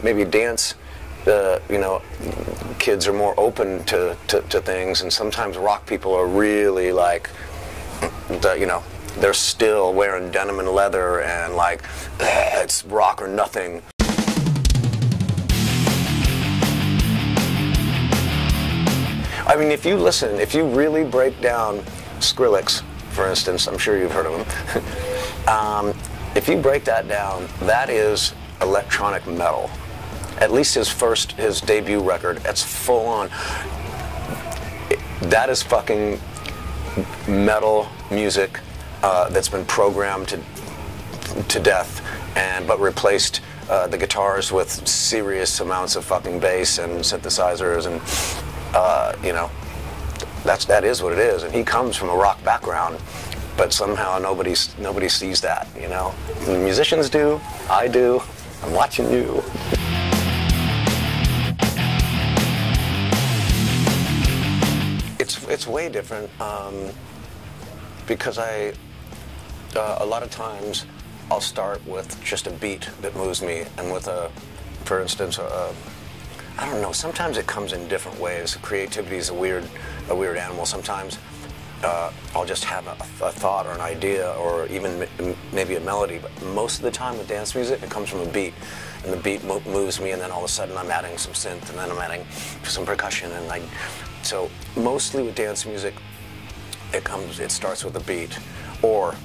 maybe dance, you know, kids are more open to things, and sometimes rock people are really like, you know, they're still wearing denim and leather and like, it's rock or nothing. I mean, if you really break down Skrillex, for instance, I'm sure you've heard of him. If you break that down, that is electronic metal. At least his debut record, it's full on. That is fucking metal music that's been programmed to death, but replaced the guitars with serious amounts of fucking bass and synthesizers, and you know, that is what it is. And he comes from a rock background, but somehow nobody sees that, you know. The musicians do, I do, I'm watching you. It's way different because a lot of times I'll start with just a beat that moves me, and with for instance, I don't know, sometimes it comes in different ways. Creativity is a weird animal. Sometimes I'll just have a thought or an idea or even maybe a melody, but most of the time with dance music, it comes from a beat, and the beat moves me, and then all of a sudden I'm adding some synth, and then I'm adding some percussion, and so mostly with dance music, it starts with a beat or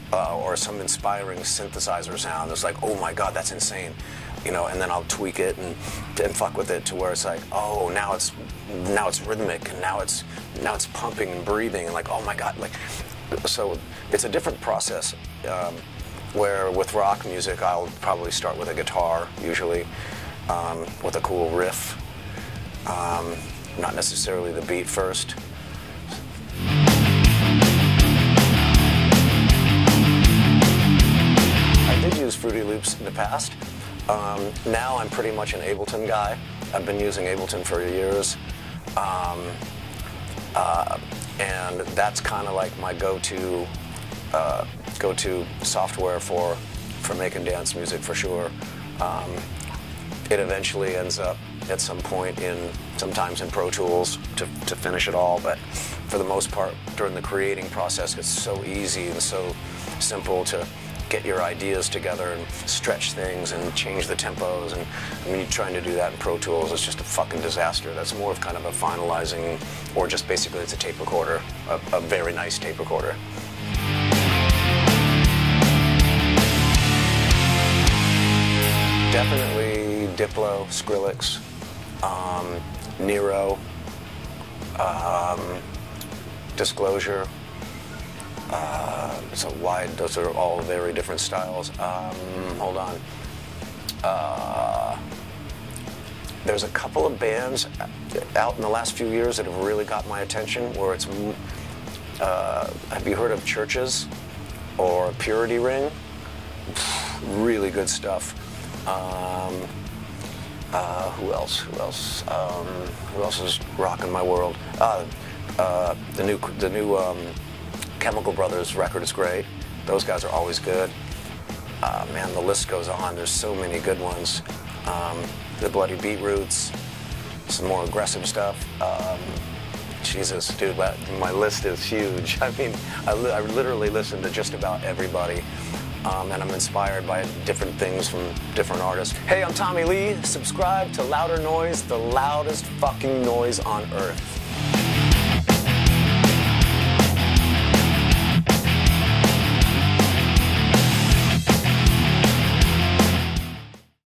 some inspiring synthesizer sound that's like, oh my God, that's insane. You know, and then I'll tweak it and fuck with it to where it's like, oh, now it's rhythmic, and now it's pumping and breathing, and like, oh my God, like, so it's a different process. Where with rock music, I'll probably start with a guitar usually, with a cool riff, not necessarily the beat first. I did use Fruity Loops in the past. Now I'm pretty much an Ableton guy. I've been using Ableton for years, and that's kind of like my go-to software for making dance music for sure. It eventually ends up at some point sometimes in Pro Tools to finish it all, but for the most part during the creating process, it's so easy and so simple to get your ideas together and stretch things and change the tempos, and when you're trying to do that in Pro Tools, it's just a fucking disaster. That's more of kind of a finalizing, or just basically it's a tape recorder, a very nice tape recorder. Definitely Diplo, Skrillex, Nero, Disclosure. Those are all very different styles. Hold on. There's a couple of bands out in the last few years that have really got my attention, where it's, have you heard of Churches or Purity Ring? Really good stuff. Who else? Who else is rocking my world? The new Chemical Brothers record is great. Those guys are always good. Man, the list goes on. There's so many good ones. The Bloody Beetroots, some more aggressive stuff. Jesus, dude, my list is huge. I mean, I literally listen to just about everybody. And I'm inspired by different things from different artists. Hey, I'm Tommy Lee. Subscribe to Louder Noise, the loudest fucking noise on earth.